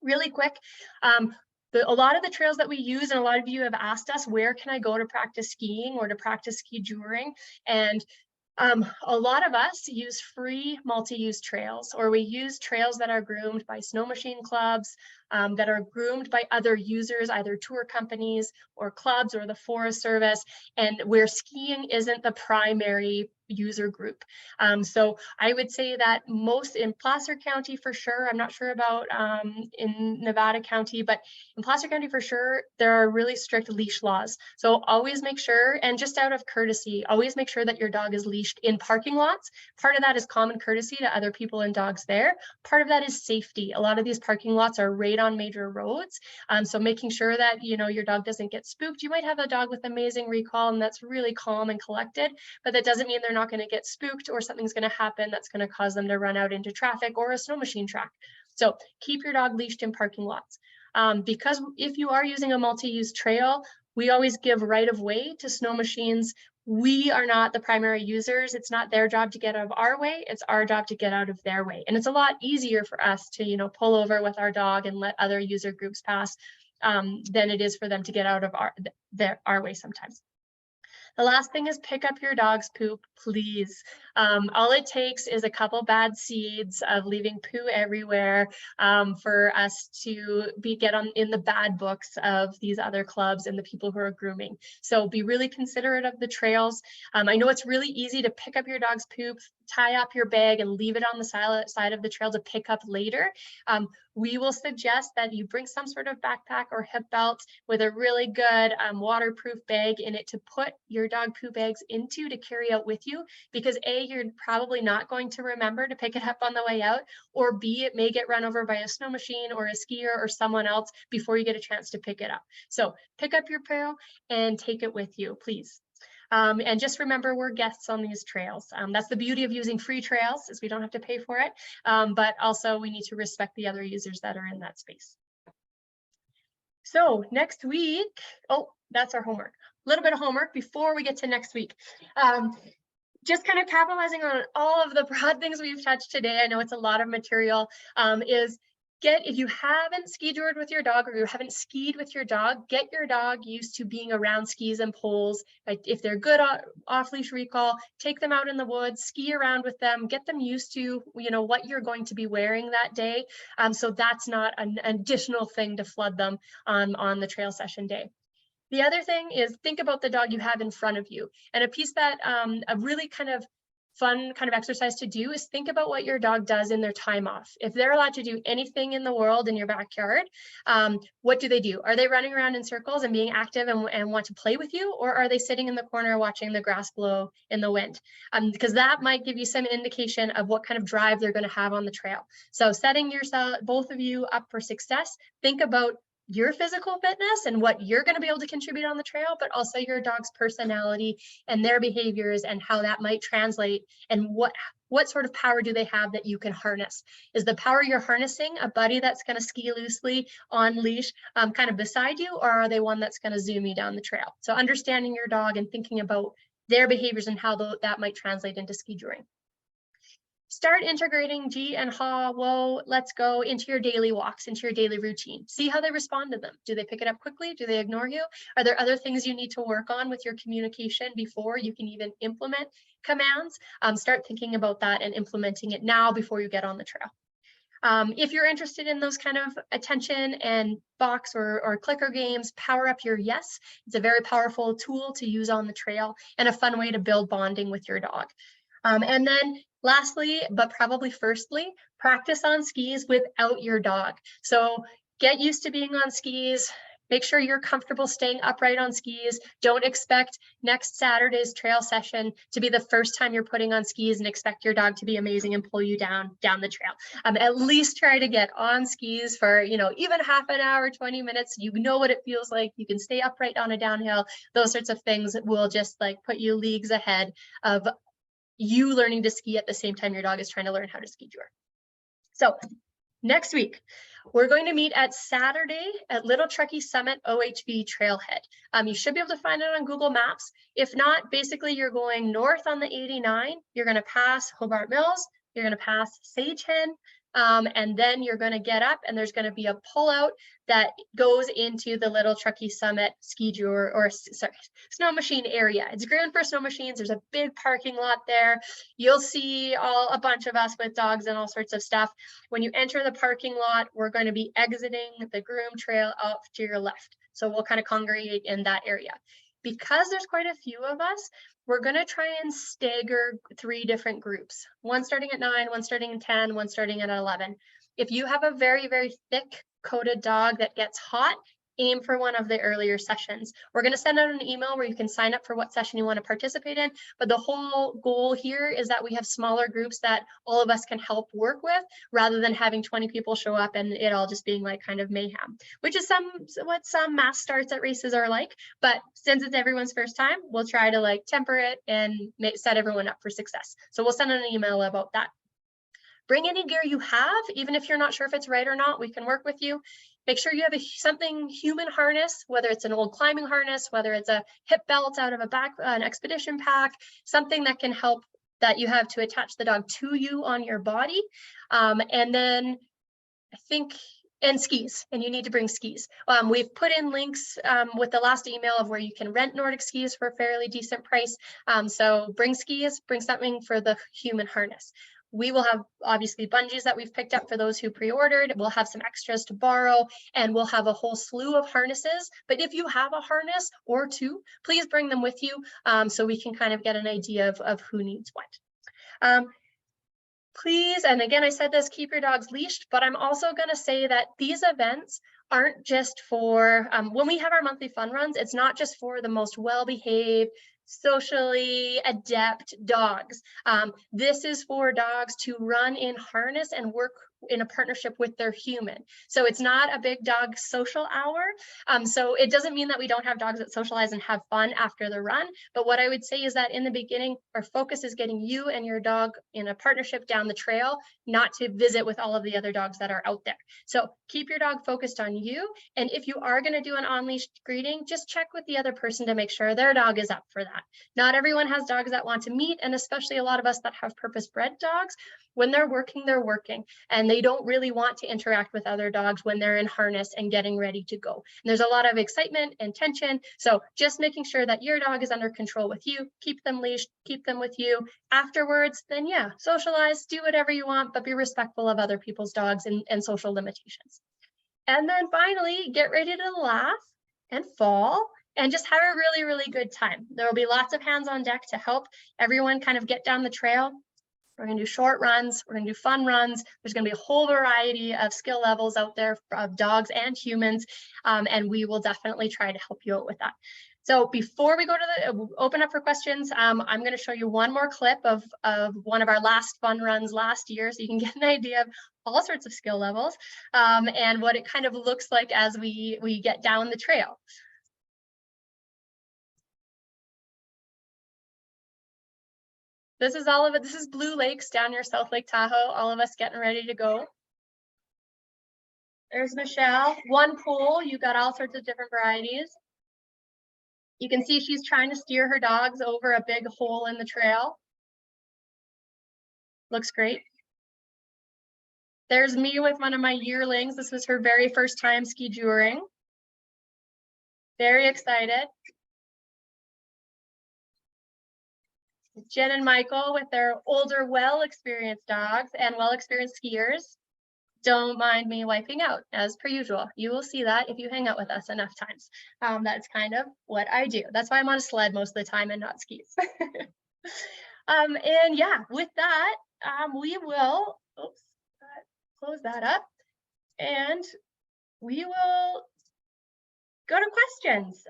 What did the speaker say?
Really quick, a lot of the trails that we use, and a lot of you have asked us, where can I go to practice skiing or to practice skijoring? And a lot of us use free multi-use trails, or we use trails that are groomed by snow machine clubs, that are groomed by other users, either tour companies or clubs or the Forest Service, and where skiing isn't the primary user group. So I would say that most in Placer County for sure, I'm not sure about in Nevada County, but in Placer County for sure, there are really strict leash laws. So always make sure, and just out of courtesy, always make sure that your dog is leashed in parking lots. Part of that is common courtesy to other people and dogs there. Part of that is safety. A lot of these parking lots are right on major roads. So making sure that, you know, your dog doesn't get spooked. You might have a dog with amazing recall and that's really calm and collected, but that doesn't mean they're not going to get spooked or something's going to happen that's going to cause them to run out into traffic or a snow machine track. So keep your dog leashed in parking lots. Because if you are using a multi-use trail, we always give right of way to snow machines. We are not the primary users. It's not their job to get out of our way. It's our job to get out of their way. And it's a lot easier for us to, you know, pull over with our dog and let other user groups pass than it is for them to get out of our way sometimes. The last thing is pick up your dog's poop, please. All it takes is a couple bad seeds of leaving poo everywhere for us to get in the bad books of these other clubs and the people who are grooming. So be really considerate of the trails. I know it's really easy to pick up your dog's poop, tie up your bag and leave it on the side of the trail to pick up later. We will suggest that you bring some sort of backpack or hip belt with a really good waterproof bag in it to put your dog poo bags into to carry out with you, because A, you're probably not going to remember to pick it up on the way out, or B, it may get run over by a snow machine or a skier or someone else before you get a chance to pick it up. So pick up your poo and take it with you, please. And just remember, we're guests on these trails. That's the beauty of using free trails, is we don't have to pay for it, but also we need to respect the other users that are in that space. So next week, oh, that's our homework. A little bit of homework before we get to next week. Just kind of capitalizing on all of the broad things we've touched today, I know it's a lot of material, if you haven't skijored with your dog or you haven't skied with your dog, get your dog used to being around skis and poles. If they're good off-leash recall, take them out in the woods, ski around with them, get them used to, you know, what you're going to be wearing that day. So that's not an additional thing to flood them on the trail session day. The other thing is think about the dog you have in front of you. And a piece that a really kind of fun kind of exercise to do is think about what your dog does in their time off. If they're allowed to do anything in the world in your backyard, what do they do? Are they running around in circles and being active and want to play with you? Or are they sitting in the corner watching the grass blow in the wind? Because that might give you some indication of what kind of drive they're going to have on the trail. So setting yourself, both of you, up for success, think about your physical fitness and what you're going to be able to contribute on the trail, but also your dog's personality and their behaviors and how that might translate, and what sort of power do they have that you can harness. Is the power you're harnessing a buddy that's going to ski loosely on leash kind of beside you, or are they one that's going to zoom you down the trail? So understanding your dog and thinking about their behaviors and how that might translate into skijoring. Start integrating G and ha, whoa, let's go into your daily walks, into your daily routine. See how they respond to them. Do they pick it up quickly? Do they ignore you? Are there other things you need to work on with your communication before you can even implement commands? Start thinking about that and implementing it now before you get on the trail. If you're interested in those kind of attention and box or clicker games, Power Up Your Yes. It's a very powerful tool to use on the trail and a fun way to build bonding with your dog. And then lastly, but probably firstly, practice on skis without your dog. So get used to being on skis. Make sure you're comfortable staying upright on skis. Don't expect next Saturday's trail session to be the first time you're putting on skis and expect your dog to be amazing and pull you down the trail. At least try to get on skis for, you know, even half an hour, 20 minutes. You know what it feels like. You can stay upright on a downhill. Those sorts of things will just like put you leagues ahead of you learning to ski at the same time your dog is trying to learn how to skijor. So next week, we're going to meet at Saturday at Little Truckee Summit OHV Trailhead. You should be able to find it on Google Maps. If not, basically you're going north on the 89. You're going to pass Hobart Mills. You're going to pass Sage Hen, And then you're going to get up and there's going to be a pullout that goes into the little Truckee Summit Skijor, or sorry, snow machine area. It's groomed for snow machines. There's a big parking lot there. You'll see a bunch of us with dogs and all sorts of stuff. When you enter the parking lot, we're going to be exiting the groom trail off to your left. So we'll kind of congregate in that area. Because there's quite a few of us, we're going to try and stagger 3 different groups. One starting at 9, one starting at 10, one starting at 11. If you have a very, very thick coated dog that gets hot, aim for one of the earlier sessions. We're going to send out an email where you can sign up for what session you want to participate in. But the whole goal here is that we have smaller groups that all of us can help work with, rather than having 20 people show up and it all just being like kind of mayhem, which is what some mass starts at races are like. But since it's everyone's first time, we'll try to like temper it and set everyone up for success. So we'll send an email about that. Bring any gear you have, even if you're not sure if it's right or not, we can work with you. Make sure you have something human harness, whether it's an old climbing harness, whether it's a hip belt out of an expedition pack, something that can help, that you have to attach the dog to you on your body. And then I think, and skis, and you need to bring skis. We've put in links with the last email of where you can rent Nordic skis for a fairly decent price. So bring skis, bring something for the human harness. We will have obviously bungees that we've picked up for those who pre-ordered. We'll have some extras to borrow, and we'll have a whole slew of harnesses. But if you have a harness or 2, please bring them with you so we can kind of get an idea of who needs what. Please, and again, I said this, keep your dogs leashed, but I'm also going to say that these events aren't just for, when we have our monthly fun runs, it's not just for the most well-behaved, socially adept dogs. This is for dogs to run in harness and work in a partnership with their human. So it's not a big dog social hour. So it doesn't mean that we don't have dogs that socialize and have fun after the run. But what I would say is that in the beginning, our focus is getting you and your dog in a partnership down the trail, not to visit with all of the other dogs that are out there. So keep your dog focused on you. And if you are going to do an on-leash greeting, just check with the other person to make sure their dog is up for that. Not everyone has dogs that want to meet, and especially a lot of us that have purpose-bred dogs, when they're working, and they don't really want to interact with other dogs when they're in harness and getting ready to go. And there's a lot of excitement and tension. So just making sure that your dog is under control with you, keep them leashed, keep them with you. Afterwards, then yeah, socialize, do whatever you want, but be respectful of other people's dogs and social limitations. And then finally, get ready to laugh and fall and just have a really, really good time. There will be lots of hands on deck to help everyone kind of get down the trail. We're going to do short runs. We're going to do fun runs. There's going to be a whole variety of skill levels out there of dogs and humans, and we will definitely try to help you out with that. So before we go to the open up for questions, I'm going to show you one more clip of one of our last fun runs last year, so you can get an idea of all sorts of skill levels and what it kind of looks like as we get down the trail. This is all of it. This is Blue Lakes down near South Lake Tahoe. All of us getting ready to go. There's Michelle. One pool. You got all sorts of different varieties. You can see she's trying to steer her dogs over a big hole in the trail. Looks great. There's me with one of my yearlings. This was her very first time skijoring. Very excited. Jen and Michael with their older, well-experienced dogs and well-experienced skiers. Don't mind me wiping out, as per usual. You will see that if you hang out with us enough times. That's kind of what I do. That's why I'm on a sled most of the time and not skis. And yeah, with that, we will close that up and we will go to questions.